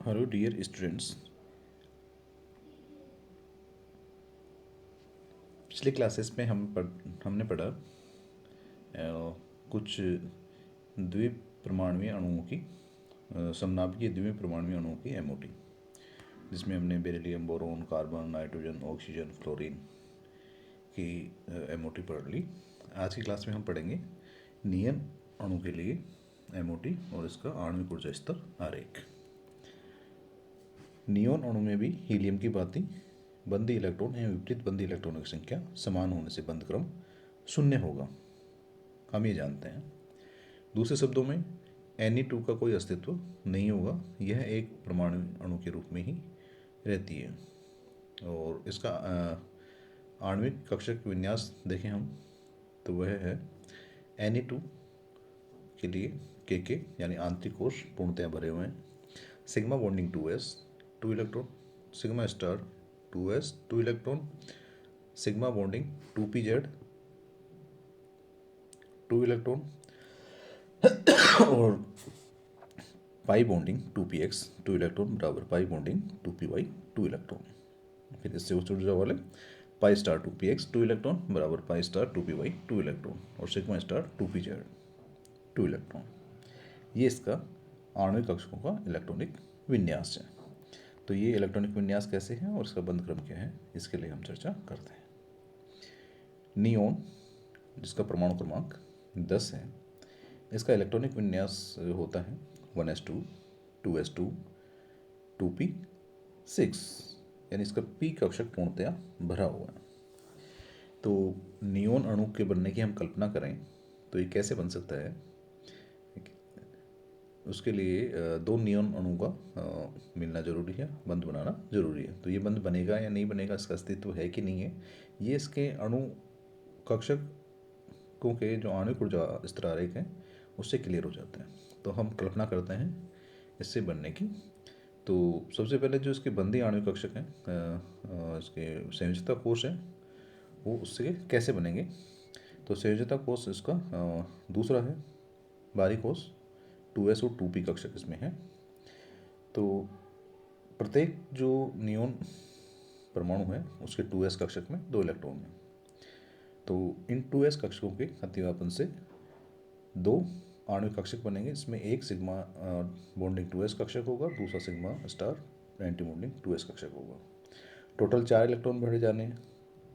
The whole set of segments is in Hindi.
Hello dear students. पिछले क्लासेस में हमने पढ़ा कुछ द्विपरमाणुवीय अणुओं की समनाभिकीय द्विपरमाणुवीय अणुओं की एमओटी, जिसमें हमने beryllium, boron, carbon, nitrogen, oxygen, fluorine की एमओटी पढ़ ली। आज की क्लास में हम पढ़ेंगे नियन अणु के लिए एमओटी और इसका आणविक ऊर्जा स्तर आरेख। नियोन अणु में भी हीलियम की भांति बंदी इलेक्ट्रॉन एवं विपरीत बंदी इलेक्ट्रॉनों की संख्या समान होने से बंद क्रम शून्य होगा, हम ये जानते हैं। दूसरे शब्दों में Na2 का कोई अस्तित्व नहीं होगा, यह एक परमाणु अणु के रूप में ही रहती है। और इसका आणविक कक्षक विन्यास देखें हम तो वह है Na2 के लिए Kk यानी आंतरिक कोश पूर्णतया भरे हुए हैं। Sigma bonding 2s 2 electron, sigma star 2s 2 electron, sigma bonding 2pz 2 electron और पाई बॉन्डिंग 2px 2 इलेक्ट्रॉन बराबर पाई बॉन्डिंग 2py 2 इलेक्ट्रॉन। फिर इससे उच्च ऊर्जा वाले पाई स्टार 2px 2 इलेक्ट्रॉन बराबर पाई स्टार 2py 2 इलेक्ट्रॉन और सिग्मा स्टार 2pz 2 इलेक्ट्रॉन। ये इसका आणविक कक्षकों का इलेक्ट्रॉनिक विन्यास है। तो ये इलेक्ट्रॉनिक विन्यास कैसे है और इसका बंद क्रम क्या है, इसके लिए हम चर्चा करते हैं। नियोन, जिसका परमाणु क्रमांक 10 है, इसका इलेक्ट्रॉनिक विन्यास होता है 1s2 2s2 2p6, यानी इसका p कक्षक पूर्णतया भरा हुआ है। तो नियोन अणु के बनने की हम कल्पना करें तो ये कैसे बन सकता है, उसके लिए दो नियोन अणु का मिलना जरूरी है, बंध बनाना जरूरी है। तो ये बंध बनेगा या नहीं बनेगा, इसका अस्तित्व है कि नहीं है, ये इसके अणु कक्षकों के जो आणविक ऊर्जा स्तर आरेख हैं उससे क्लियर हो जाता है। तो हम कल्पना करते हैं इससे बनने की। तो सबसे पहले जो इसके बंदी आणविक कक्षक हैं, इसके संयोजकता कोश हैं, वो उससे कैसे बनेंगे। तो संयोजकता कोश इसका दूसरा है, बाहरी कोश 2s और 2p कक्षक इसमें है। तो प्रत्येक जो नियोन परमाणु है उसके 2s कक्षक में 2 इलेक्ट्रॉन हैं। तो इन 2s कक्षकों के अतिव्यापन से 2 आणविक कक्षक बनेंगे। इसमें एक सिग्मा बॉन्डिंग 2s कक्षक होगा, दूसरा sigma star anti bonding 2s कक्षक होगा। टोटल 4 इलेक्ट्रॉन भरे जाने हैं।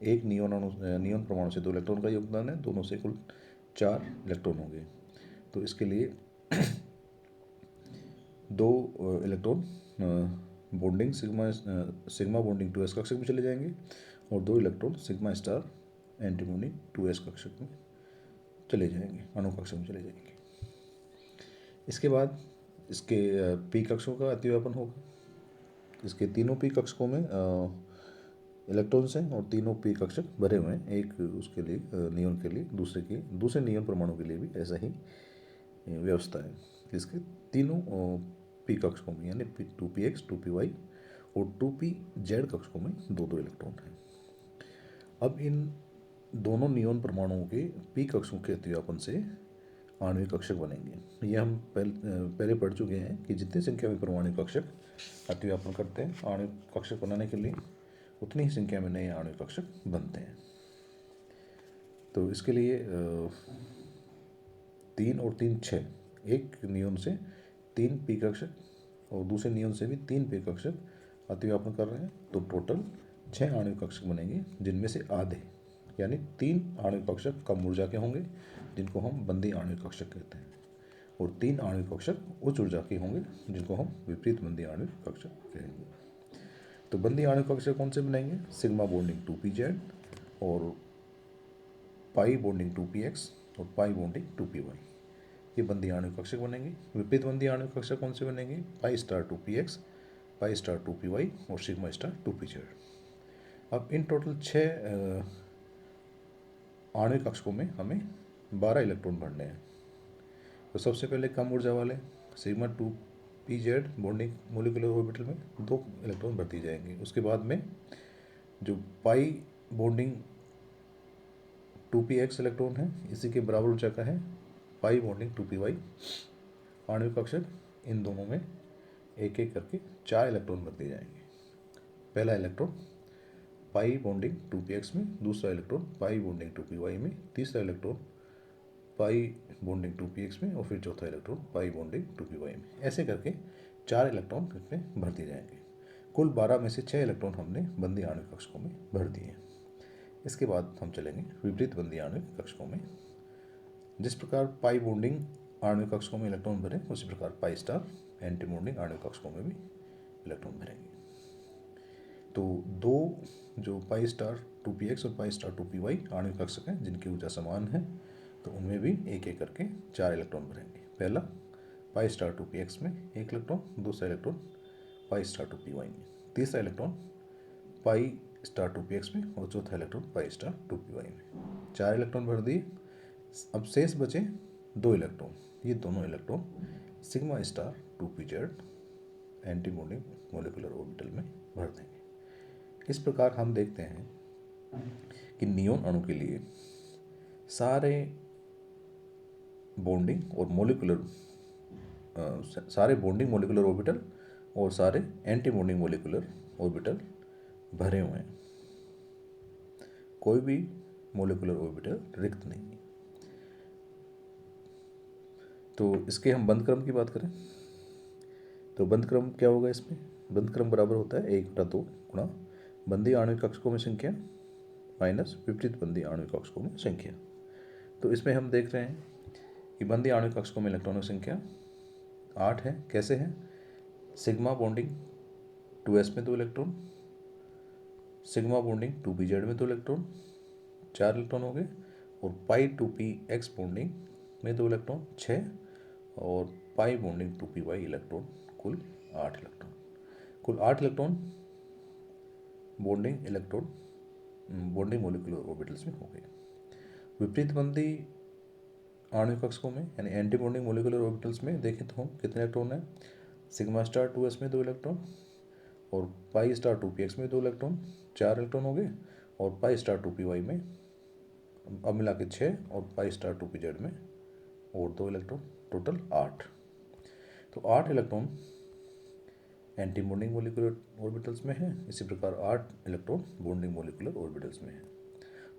एक नियोन परमाणु से 2 इलेक्ट्रॉन का योगदान है, दोनों से कुल 4 इलेक्ट्रॉन होंगे। तो इसके लिए 2 electron bonding sigma bonding 2s कक्षक में चले जाएंगे और 2 electron sigma star anti bonding 2s कक्षक में चले जाएंगे, अणु कक्षक में चले जाएंगे। इसके बाद इसके p कक्षकों का अतिव्यापन होगा। इसके तीनों p कक्षकों में इलेक्ट्रॉन्स हैं और तीनों p कक्षक भरे हुए हैं। एक उसके लिए नियोन के लिए, दूसरे नियोन परमाणु के लिए भी ऐसा ही व्यवस्था है। इसके तीनों p कक्षकों में यानी 2px 2py और 2pz कक्षकों में 2-2 इलेक्ट्रॉन हैं। अब इन दोनों नियोन परमाणुओं के p कक्षकों के अतिव्यापन से आणविक कक्षक बनेंगे। ये हम पहले पढ़ चुके हैं कि जितनी संख्या में परमाणु कक्षक अतिव्यापन करते हैं आणविक कक्षक बनाने के लिए, उतनी ही संख्या में नए आणविक कक्षक बनते हैं। तो इसके लिए 3 और 3 6, एक नियोन से 3 p कक्षक और दूसरे नियोन से भी 3 p कक्षक अतिव्यापन कर रहे हैं। तो टोटल 6 आणविक कक्षक बनेंगे, जिनमें से आधे यानी 3 आणविक कक्षक कम ऊर्जा के होंगे, जिनको हम बंदी आणविक कक्षक कहते हैं, और 3 आणविक कक्षक उच्च ऊर्जा के होंगे, जिनको हम विपरीत बंदी आणविक कक्षक कहेंगे। तो बंदी आणविक कक्षक कौन से बनेंगे, सिग्मा बॉन्डिंग 2pz और पाई बॉन्डिंग 2px और पाई बॉन्डिंग 2py, ये बंदी आणविक कक्षक बनेंगे। विपरीत बंदी आणविक कक्षक कौन से बनेंगे, pi star 2px, pi star 2py और सिग्मा स्टार 2pz। अब इन टोटल 6 आणविक कक्षकों में हमें 12 इलेक्ट्रॉन भरने हैं। तो सबसे पहले कम ऊर्जा वाले sigma 2pz bonding molecular orbital में 2 इलेक्ट्रॉन भर दिए जाएंगे। उसके बाद में जो पाई बॉन्डिंग 2px इलेक्ट्रॉन है, इसी के बराबर ऊर्जा का है पाई बॉन्डिंग 2py आणविक कक्षक। इन दोनों में एक एक करके 4 इलेक्ट्रॉन भर दिए जाएंगे। पहला इलेक्ट्रॉन पाई बॉन्डिंग 2px में, दूसरा इलेक्ट्रॉन पाई बॉन्डिंग 2py में, तीसरा इलेक्ट्रॉन पाई बॉन्डिंग 2px में और फिर चौथा इलेक्ट्रॉन पाई बॉन्डिंग 2py में। ऐसे करके 4 इलेक्ट्रॉन इसमें भर दिए जाएंगे। कुल 12 में से 6 इलेक्ट्रॉन हमने बंदी आणविक कक्षकों में भर दिए। इसके बाद हम चलेंगे विपरीत बंदी आणविक कक्षकों में। जिस प्रकार पाई बॉन्डिंग आणविक कक्षकों में इलेक्ट्रॉन भरे, उसी प्रकार पाई स्टार एंटी बॉन्डिंग आणविक कक्षकों में भी इलेक्ट्रॉन भरेंगे। तो दो जो पाई स्टार 2px और पाई स्टार 2py आणविक कक्षक हैं जिनकी ऊर्जा समान है, तो उनमें भी एक एक करके 4 इलेक्ट्रॉन भरेंगे। पहला पाई स्टार 2px में 1 इलेक्ट्रॉन, दूसरा इलेक्ट्रॉन पाई स्टार 2py में, तीसरा इलेक्ट्रॉन पाई स्टार 2px में और चौथा इलेक्ट्रॉन पाई स्टार 2py में। 4 इलेक्ट्रॉन भर दिए। अब शेष बचे 2 इलेक्ट्रॉन। ये दोनों electron sigma star 2pz anti bonding molecular orbital में भर देंगे। इस प्रकार हम देखते हैं कि नियोन अणु के लिए सारे बॉन्डिंग और सारे बॉन्डिंग मोलिकुलर ऑर्बिटल और सारे एंटी बॉन्डिंग मोलिकुलर ऑर्बिटल भरे हुए हैं। कोई भी मोलिकुलर ऑर्बिटल रिक्त नहीं है। तो इसके हम बंध क्रम की बात करें तो बंध क्रम क्या होगा? इसमें बंध क्रम बराबर होता है 1/2 गुणा बंदी आणविक कक्षकों में संख्या माइनस विपरीत बंदी आणविक कक्षकों में संख्या। तो इसमें हम देख रहे हैं कि बंदी आणविक कक्षकों में इलेक्ट्रॉनों की संख्या 8 है। कैसे है? सिग्मा बॉन्डिंग 2s में 2 इलेक्ट्रॉन, सिग्मा बॉन्डिंग 2pz में 2 इलेक्ट्रॉन, 4 इलेक्ट्रॉन हो गए, और पाई 2px बॉन्डिंग में 2 इलेक्ट्रॉन 6, और पाई बॉन्डिंग 2py इलेक्ट्रॉन कुल 8 इलेक्ट्रॉन। कुल 8 इलेक्ट्रॉन बॉन्डिंग मोलिकुलर ऑर्बिटल्स में हो गए। विपरीत बंदी आणविक कक्षकों में यानी एंटी बॉन्डिंग मोलिकुलर ऑर्बिटल्स में देखें तो हम कितने इलेक्ट्रॉन हैं? सिग्मा स्टार 2s में 2 इलेक्ट्रॉन, और पाई स्टार 2px में 2 इलेक्ट्रॉन 4 इलेक्ट्रॉन हो गए, और पाई स्टार 2py में अब मिला के 6, और पाई स्टार 2pz में और 2 इलेक्ट्रॉन, टोटल 8। तो 8 electron anti bonding molecular orbitals में है, इसी प्रकार 8 इलेक्ट्रॉन बॉन्डिंग मोलिकुलर ऑर्बिटल्स में है।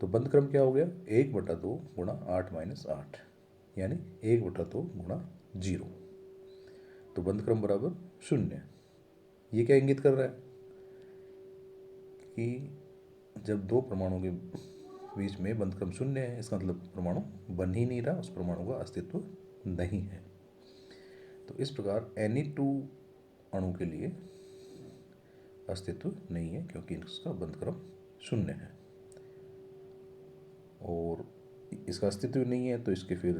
तो बंध क्रम क्या हो गया? 1/2 गुणा 8 - 8 यानी 1/2 गुणा 0। तो बंध क्रम बराबर 0। ये क्या इंगित कर रहा है कि जब दो परमाणुओं के बीच में बंध क्रम 0 है, इसका मतलब परमाणु बन ही नहीं रहा, उस परमाणु का अस्तित्व नहीं है। तो इस प्रकार Ne2 अणु के लिए अस्तित्व नहीं है क्योंकि इसका बंध क्रम 0 है, और इसका अस्तित्व नहीं है तो इसके फिर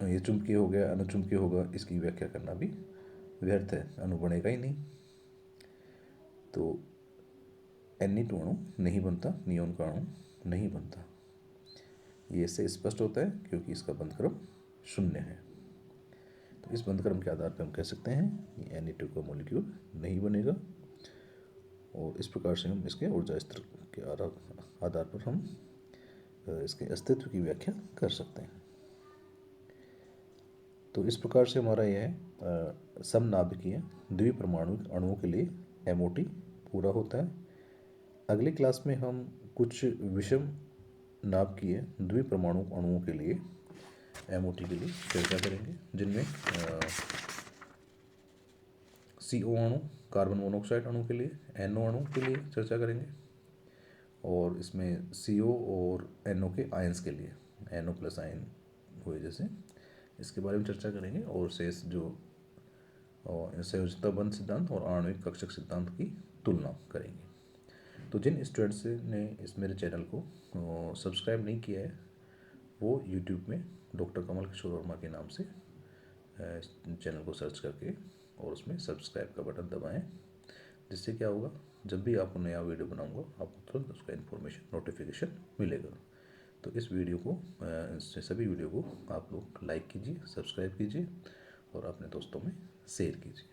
ये चुंबकीय हो गया, अनुचुंबकीय होगा, इसकी व्याख्या करना भी व्यर्थ है, अणु बनेगा ही नहीं। तो Ne2 अणु नहीं बनता, नियोन का अणु नहीं बनता। ये इससे स्पष्ट होता है क्योंकि इसका बंध क्रम 0 है। तो इस बंध क्रम के आधार पर हम कह सकते हैं कि Ne2 का मॉलिक्यूल नहीं बनेगा, और इस प्रकार से हम इसके ऊर्जा स्तर के आधार पर हम इसके अस्तित्व की व्याख्या कर सकते हैं। तो इस प्रकार से हमारा यह समनाभिकीय द्विपरमाणुक अणुओं के लिए MOT पूरा होता है। अगली क्लास में हम कुछ विषम नाभिकीय द्विपरमाणुक अणुओं के लिए MOT के लिए चर्चा करेंगे, जिनमें CO अणु, कार्बन मोनोऑक्साइड अणु के लिए, NO अणु के लिए चर्चा करेंगे, और इसमें CO और NO के आयंस के लिए NO+ आयन हुए जैसे, इसके बारे में चर्चा करेंगे, और शेष जो संयोजकता बंध सिद्धांत और आणविक कक्षक सिद्धांत की तुलना करेंगे। तो जिन स्टूडेंट्स ने इस मेरे चैनल को सब्सक्राइब नहीं किया है, वो यूट्यूब में डॉक्टर कमल किशोर वर्मा के नाम से चैनल को सर्च करके और उसमें सब्सक्राइब का बटन दबाएं, जिससे क्या होगा, जब भी आपको नया वीडियो बनाऊंगा आपको तुरंत उसका इन्फॉर्मेशन नोटिफिकेशन मिलेगा। तो इस वीडियो को सभी वीडियो को आप लोग लाइक कीजिए, सब्सक्राइब कीजिए और अपने दोस्तों में शेयर कीजिए।